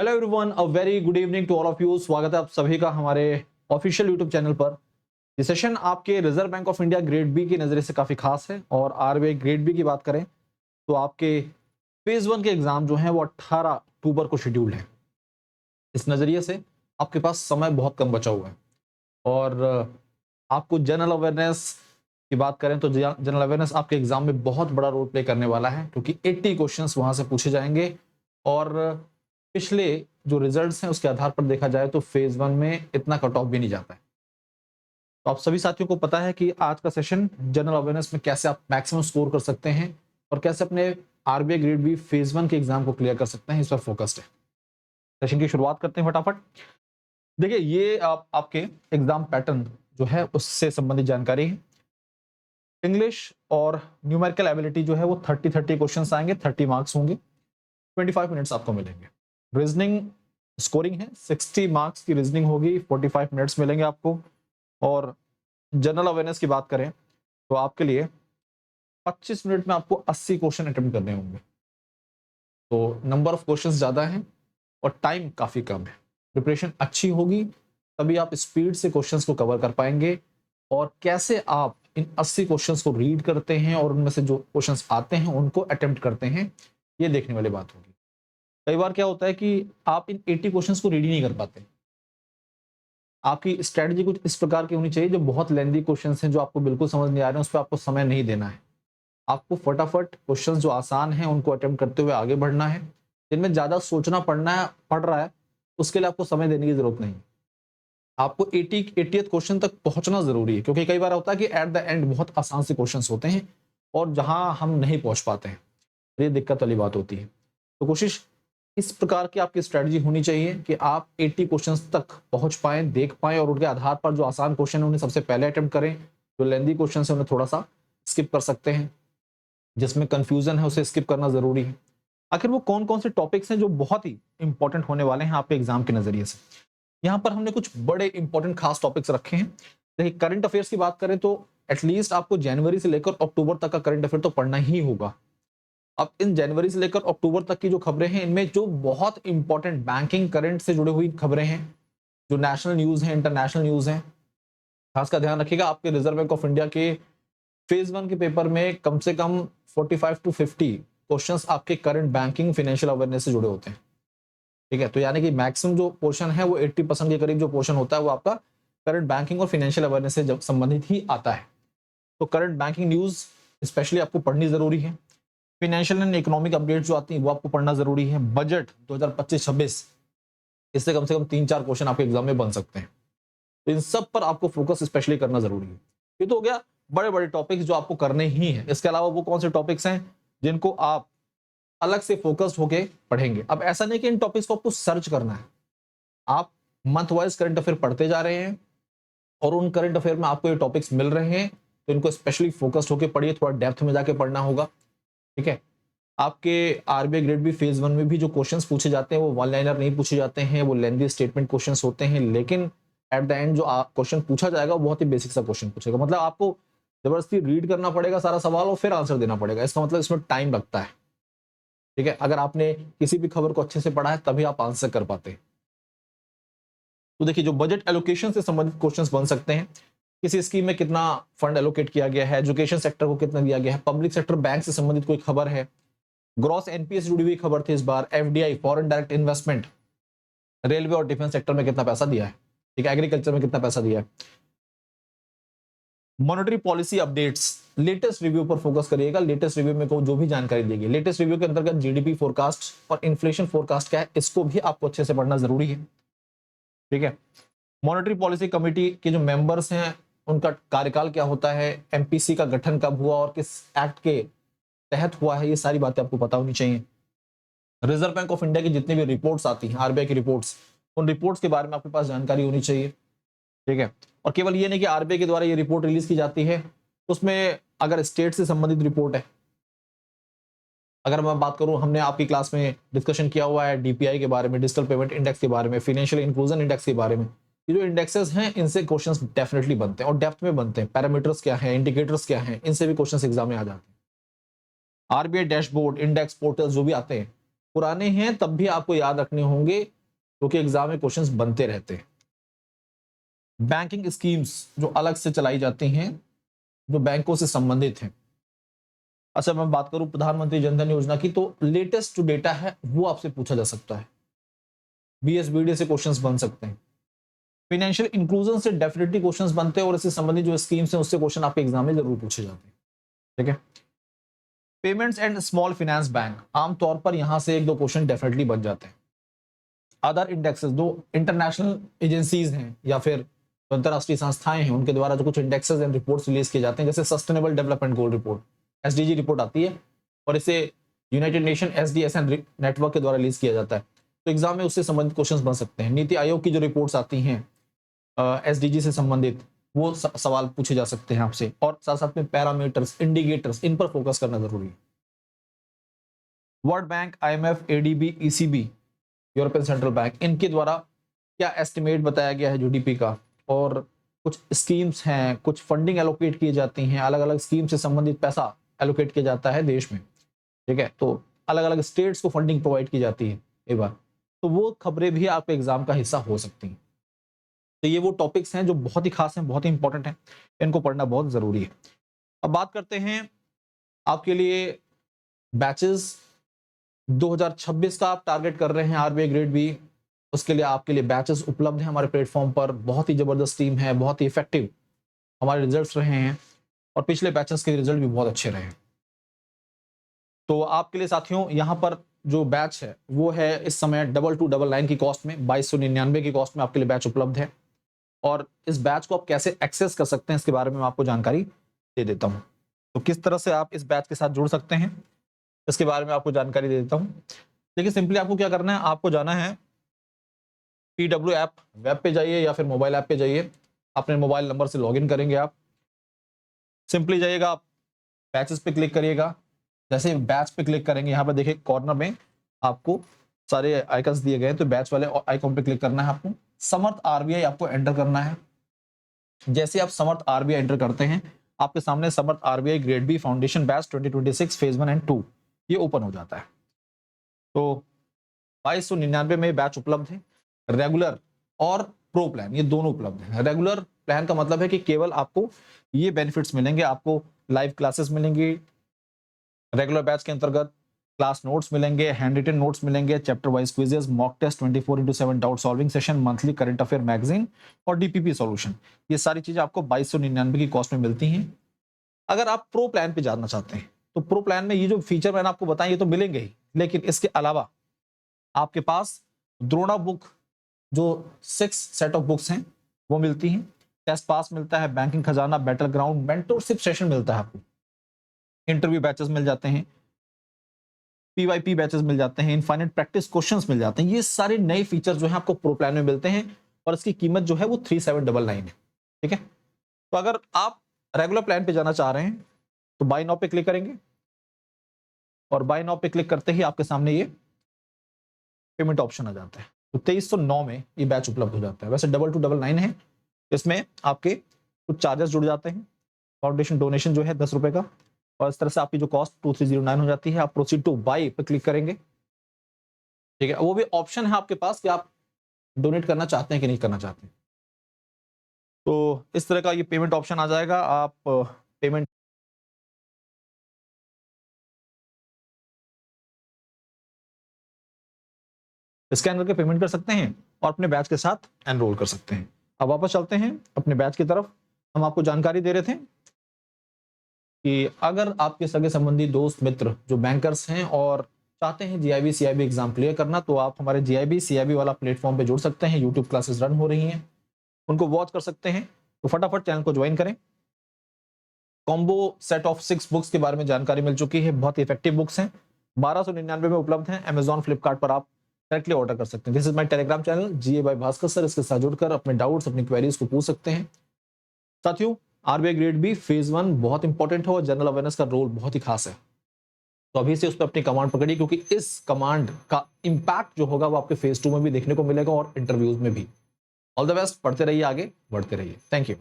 Hello everyone, a very good evening to all of you. स्वागत है आप सभी का हमारे ऑफिशियल यूट्यूब चैनल पर। ये सेशन आपके reserve bank of India grade B की नज़रिए से काफ़ी खास है और आरबीआई ग्रेड बी की बात करें तो आपके फेज वन के एग्जाम जो हैं वो 18 अक्टूबर को शेड्यूल्ड है। इस नज़रिए से आपके पास समय बहुत कम बचा हुआ है और आपको जनरल अवेयरनेस की बात करें तो जनरल अवेयरनेस आपके एग्जाम में बहुत बड़ा रोल प्ले करने वाला है, क्योंकि 80 क्वेश्चंस वहां से पूछे जाएंगे और पिछले जो रिजल्ट्स हैं उसके आधार पर देखा जाए तो फेज वन में इतना कट ऑफ भी नहीं जाता है। तो आप सभी साथियों को पता है कि आज का सेशन जनरल अवेयरनेस में कैसे आप मैक्सिमम स्कोर कर सकते हैं और कैसे अपने RBI grade B phase one के एग्जाम को क्लियर कर सकते हैं, इस पर फोकस्ड है। सेशन की शुरुआत करते हैं फटाफट। देखिए, ये आपके एग्जाम पैटर्न जो है उससे संबंधित जानकारी है। इंग्लिश और न्यूमेरिकल एबिलिटी जो है वो 30 क्वेश्चंस आएंगे, 30 मार्क्स होंगे, 25 मिनट्स आपको मिलेंगे। रीजनिंग स्कोरिंग है, 60 मार्क्स की रीजनिंग होगी, 45 मिनट्स मिलेंगे आपको। और जनरल अवेयरनेस की बात करें तो आपके लिए 25 मिनट में आपको 80 क्वेश्चन अटेम्प्ट करने होंगे। तो नंबर ऑफ क्वेश्चंस ज़्यादा हैं और टाइम काफ़ी कम है। प्रिपरेशन अच्छी होगी तभी आप स्पीड से क्वेश्चंस को कवर कर पाएंगे। और कैसे आप इन 80 क्वेश्चंस को रीड करते हैं और उनमें से जो क्वेश्चंस आते हैं उनको अटेम्प्ट करते हैं, ये देखने वाली बात होगी। कई बार क्या होता है कि आप इन 80 क्वेश्चंस को रीड ही नहीं कर पाते। आपकी स्ट्रेटजी कुछ इस प्रकार की होनी चाहिए, जो बहुत लेंथी क्वेश्चंस हैं जो आपको बिल्कुल समझ नहीं आ रहे हैं, उस पर आपको समय नहीं देना है। आपको फटाफट क्वेश्चंस जो आसान हैं उनको अटेम्प्ट करते हुए आगे बढ़ना है। जिनमें ज़्यादा सोचना पड़ रहा है उसके लिए आपको समय देने की जरूरत नहीं। आपको 80th क्वेश्चन तक पहुंचना जरूरी है, क्योंकि कई बार होता है कि एट द एंड बहुत आसान से क्वेश्चंस होते हैं और जहां हम नहीं पहुंच पाते हैं, ये दिक्कत वाली बात होती है। तो कोशिश इस प्रकार की आपकी स्ट्रेटजी होनी चाहिए कि आप 80 क्वेश्चंस तक पहुंच पाएं, देख पाएं और उनके आधार पर जो आसान क्वेश्चन है उन्हें सबसे पहले अटेम्प्ट करें। जो लेंथी क्वेश्चन है उन्हें थोड़ा सा स्किप कर सकते हैं, जिसमें कंफ्यूजन है उसे स्किप करना जरूरी है। आखिर वो कौन कौन से टॉपिक्स हैं जो बहुत ही इंपॉर्टेंट होने वाले हैं आपके एग्जाम के नजरिए से। यहाँ पर हमने कुछ बड़े इंपॉर्टेंट खास टॉपिक्स रखे हैं। देखिए, करंट अफेयर्स की बात करें तो एटलीस्ट आपको जनवरी से लेकर अक्टूबर तक का करंट अफेयर तो पढ़ना ही होगा। अब इन जनवरी से लेकर अक्टूबर तक की जो खबरें हैं इनमें जो बहुत इंपॉर्टेंट बैंकिंग करंट से जुड़ी हुई खबरें हैं, जो नेशनल न्यूज है, इंटरनेशनल न्यूज है, खास का ध्यान रखिएगा। आपके रिजर्व बैंक ऑफ इंडिया के फेज वन के पेपर में कम से कम 45 to 50 क्वेश्चंस आपके करंट बैंकिंग फाइनेंशियल अवेयरनेस से जुड़े होते हैं। ठीक है, तो यानी कि मैक्सिमम जो पोर्शन है वो 80% के करीब जो पोर्शन होता है वो आपका करंट बैंकिंग और फाइनेंशियल अवेयरनेस से संबंधित ही आता है। तो करंट बैंकिंग न्यूज स्पेशली आपको पढ़नी जरूरी है। फाइनेंशियल एंड इकोनॉमिक अपडेट जो आती है वो आपको पढ़ना जरूरी है। बजट 2025-26, इससे कम से कम 3-4 क्वेश्चन आपके एग्जाम में बन सकते हैं। तो इन सब पर आपको फोकस स्पेशली करना जरूरी है। ये तो हो गया बड़े बड़े टॉपिक्स जो आपको करने ही हैं। इसके अलावा वो कौन से टॉपिक्स हैं जिनको आप अलग से फोकस्ड होके पढ़ेंगे। अब ऐसा नहीं कि इन टॉपिक्स को आपको सर्च करना है, आप मंथ वाइज करंट अफेयर पढ़ते जा रहे हैं और उन करंट अफेयर में आपको ये टॉपिक्स मिल रहे हैं तो इनको स्पेशली फोकस्ड होके पढ़िए, थोड़ा डेप्थ में जाके पढ़ना होगा। ठीक है, आपके RBI grade B phase one में भी जो क्वेश्चंस पूछे जाते हैं वो वन लाइनर नहीं पूछे जाते हैं, वो लेंथी स्टेटमेंट क्वेश्चंस होते हैं। लेकिन एट द एंड जो क्वेश्चन पूछा जाएगा वो बहुत ही बेसिक सा क्वेश्चन पूछेगा। मतलब आपको जबरदस्ती रीड करना पड़ेगा सारा सवाल और फिर आंसर देना पड़ेगा। इसका मतलब इसमें टाइम लगता है। ठीक है, अगर आपने किसी भी खबर को अच्छे से पढ़ा है तभी आप आंसर कर पाते हैं। तो देखिए, जो बजट एलोकेशन से संबंधित क्वेश्चंस बन सकते हैं, किसी स्कीम में कितना फंड एलोकेट किया गया है, एजुकेशन सेक्टर को कितना दिया गया है, पब्लिक सेक्टर बैंक से संबंधित कोई खबर है, ग्रॉस एनपीएस जुड़ी हुई खबर थी इस बार, FDI foreign direct investment, railway और डिफेंस सेक्टर में कितना पैसा दिया है, ठीक है, एग्रीकल्चर में कितना पैसा दिया है। Monetary policy updates, latest review पर फोकस करिएगा। लेटेस्ट रिव्यू में को जो भी जानकारी देगी, लेटेस्ट रिव्यू के अंतर्गत जीडीपी फोरकास्ट और इन्फ्लेशन फोरकास्ट क्या है इसको भी आपको अच्छे से पढ़ना जरूरी है। ठीक है, मॉनेटरी पॉलिसी कमेटी के जो मेंबर्स हैं उनका कार्यकाल क्या होता है, एमपीसी का गठन कब हुआ और किस एक्ट के तहत हुआ है, ये सारी बातें आपको पता होनी चाहिए। रिजर्व बैंक ऑफ इंडिया की जितनी भी रिपोर्ट्स आती हैं, आरबीआई की रिपोर्ट्स, उन रिपोर्ट्स के बारे में आपके पास जानकारी होनी चाहिए। ठीक है, और केवल ये नहीं कि आरबीआई के द्वारा ये रिपोर्ट रिलीज की जाती है, उसमें अगर स्टेट से संबंधित रिपोर्ट है, अगर मैं बात करूं, हमने आपकी क्लास में डिस्कशन किया हुआ है डीपीआई के बारे में, डिजिटल पेमेंट इंडेक्स के बारे में, फाइनेंशियल इंक्लूजन इंडेक्स के बारे में। ये जो इंडेक्सेस हैं इनसे क्वेश्चंस डेफिनेटली बनते हैं और डेप्थ में बनते हैं। पैरामीटर्स क्या हैं, इंडिकेटर्स क्या हैं, इनसे भी क्वेश्चंस एग्जाम में आ जाते हैं। आरबीआई डैशबोर्ड, इंडेक्स पोर्टल जो भी आते हैं, पुराने हैं तब भी आपको याद रखने होंगे, क्योंकि एग्जाम में क्वेश्चंस बनते रहते हैं। बैंकिंग स्कीम्स जो अलग से चलाई जाती हैं, जो बैंकों से संबंधित हैं। अच्छा, मैं बात करूं प्रधानमंत्री जनधन योजना की, तो लेटेस्ट जो डेटा है वो आपसे पूछा जा सकता है। बीएसबीडी से क्वेश्चंस बन सकते हैं। फाइनेंशियल इंक्लूजन से डेफिनेटली क्वेश्चंस बनते हैं, और इससे संबंधित जो स्कीम्स हैं उससे क्वेश्चन आपके एग्जाम में जरूर पूछे जाते हैं। ठीक है। Payments and small finance bank, आमतौर पर यहां से एक दो क्वेश्चन डेफिनेटली बन जाते हैं। अदर इंडेक्सेस, जो इंटरनेशनल एजेंसीज हैं या फिर अंतरराष्ट्रीय संस्थाएं हैं, उनके द्वारा जो कुछ इंडेक्सेस एंड रिपोर्ट्स रिलीज किए जाते हैं, जैसे sustainable development goal report, SDG report आती है, और इसे यूनाइटेड नेशन एसडीएसएन नेटवर्क के द्वारा रिलीज किया जाता है। तो एग्जाम में उससे संबंधित क्वेश्चंस बन सकते हैं। नीति आयोग की जो रिपोर्ट्स आती हैं एसडीजी से संबंधित, वो सवाल पूछे जा सकते हैं आपसे, और साथ साथ में पैरामीटर्स, इंडिकेटर्स, इन पर फोकस करना जरूरी है। World bank, IMF, ADB, ECB, European central bank, इनके द्वारा क्या एस्टिमेट बताया गया है जीडीपी का, और कुछ स्कीम्स हैं, कुछ फंडिंग एलोकेट की जाती हैं, अलग अलग स्कीम से संबंधित पैसा एलोकेट किया जाता है देश में। ठीक है, तो अलग अलग स्टेट्स को फंडिंग प्रोवाइड की जाती है एक बार, तो वो खबरें भी आपके एग्जाम का हिस्सा हो सकती हैं। तो ये वो टॉपिक्स हैं जो बहुत ही खास हैं, बहुत ही इंपॉर्टेंट हैं, इनको पढ़ना बहुत जरूरी है। अब बात करते हैं आपके लिए बैचेस 2026 का आप टारगेट कर रहे हैं आरबीआई ग्रेड बी, उसके लिए आपके लिए बैचेस उपलब्ध हैं हमारे प्लेटफॉर्म पर। बहुत ही जबरदस्त टीम है, बहुत ही इफेक्टिव हमारे रिजल्ट्स रहे हैं, और पिछले बैचेस के रिजल्ट भी बहुत अच्छे रहे हैं। तो आपके लिए साथियों यहाँ पर जो बैच है वो है इस समय 2299 की कॉस्ट में, 2299 की कॉस्ट में आपके लिए बैच उपलब्ध है। और इस बैच को आप कैसे एक्सेस कर सकते हैं इसके बारे में मैं आपको जानकारी दे देता हूँ। तो किस तरह से आप इस बैच के साथ जुड़ सकते हैं इसके बारे में आपको जानकारी दे देता हूँ। देखिए, सिंपली आपको क्या करना है, आपको जाना है PW ऐप, वेब पे जाइए या फिर मोबाइल ऐप पे जाइए, अपने मोबाइल नंबर से लॉगिन करेंगे आप। सिंपली जाइएगा, आप बैचेस पे क्लिक करिएगा। जैसे बैच पे क्लिक करेंगे, यहाँ पर देखिए कॉर्नर में आपको सारे आइकन्स दिए गए हैं, तो बैच वाले आइकॉन पे क्लिक करना है आपको। समर्थ आरबीआई आपको एंटर करना है। जैसे आप समर्थ आरबीआई एंटर करते हैं, आपके सामने Samarth RBI grade B foundation batch 2026 phase 1 and 2 ये ओपन हो जाता है। तो 2299 में बैच उपलब्ध है। रेगुलर और प्रो प्लान ये दोनों उपलब्ध है। रेगुलर प्लान का मतलब है कि केवल आपको ये बेनिफिट्स मिलेंगे, आपको लाइव क्लासेस मिलेंगी, रेगुलर बैच के अंतर्गत क्लास नोट्स मिलेंगे, हैंड रिटन नोट्स मिलेंगे, chapter wise quizzes, mock test, 24x7 doubt solving session, monthly current affair magazine और डीपीपी सॉल्यूशन। ये सारी चीजें आपको 2299 की कॉस्ट में मिलती हैं। अगर आप प्रो प्लान पे जाना चाहते हैं तो प्रो प्लान में ये जो फीचर मैंने आपको बताया ये तो मिलेंगे ही, लेकिन इसके अलावा आपके पास द्रोणा बुक जो 6 सेट ऑफ बुक्स हैं वो मिलती हैं, टेस्ट पास मिलता है, बैंकिंग खजाना, बैटल ग्राउंड, मेंटरशिप सेशन मिलता है आपको, इंटरव्यू बैचेस मिल जाते हैं, पीवाईपी बैचेस मिल जाते हैं, इनफाइनाइट प्रैक्टिस क्वेश्चंस मिल जाते हैं। ये सारे नए फीचर जो है आपको प्रो प्लान में मिलते हैं, और इसकी कीमत जो है वो 3799 है। ठीक है, तो अगर आप रेगुलर प्लान पे जाना चाह रहे हैं तो बाय नाउ पे क्लिक करेंगे, और बाय नाउ पे क्लिक करते ही आपके सामने ये पेमेंट ऑप्शन आ जाता है। तो 2309 में ये बैच उपलब्ध हो जाता है। वैसे 2299 है, इसमें आपके कुछ चार्जेस जुड़ जाते हैं, फाउंडेशन डोनेशन जो है 10 रुपए का, और इस तरह से आपकी जो कॉस्ट 2309 हो जाती है। आप प्रोसीड टू बाय पे क्लिक करेंगे। ठीक है, वो भी ऑप्शन है आपके पास कि आप डोनेट करना चाहते हैं कि नहीं करना चाहते हैं। तो इस तरह का ये पेमेंट ऑप्शन आ जाएगा। आप पेमेंट स्कैन करके पेमेंट कर सकते हैं और अपने बैच के साथ एनरोल कर सकते हैं। अब वापस चलते हैं अपने बैच की तरफ। हम आपको जानकारी दे रहे थे कि अगर आपके सगे संबंधी दोस्त मित्र जो बैंकर्स हैं और चाहते हैं जीआईबी सीआईबी एग्जाम क्लियर करना, तो आप हमारे जीआईबी सीआईबी वाला प्लेटफॉर्म पे जुड़ सकते हैं। यूट्यूब क्लासेस रन हो रही हैं, उनको वॉच कर सकते हैं। तो फटाफट चैनल को ज्वाइन करें। कॉम्बो सेट ऑफ 6 बुक्स के बारे में जानकारी मिल चुकी है, बहुत ही इफेक्टिव बुक्स हैं, 1299 में उपलब्ध हैं। अमेजॉन, फ्लिपकार्ट पर आप डायरेक्टली ऑर्डर कर सकते हैं। This is my Telegram channel GA by Bhaskar sir, इसके साथ जुड़कर अपने डाउट्स, अपनी क्वेरीज को पूछ सकते हैं। साथियों, आरबीआई ग्रेड बी फेज 1 बहुत इंपॉर्टेंट है और जनरल अवेयरनेस का रोल बहुत ही खास है। तो अभी से उस पर अपनी कमांड पकड़िए, क्योंकि इस कमांड का इंपैक्ट जो होगा वो आपके फेज 2 में भी देखने को मिलेगा और इंटरव्यूज में भी। ऑल द बेस्ट, पढ़ते रहिए, आगे बढ़ते रहिए। Thank you.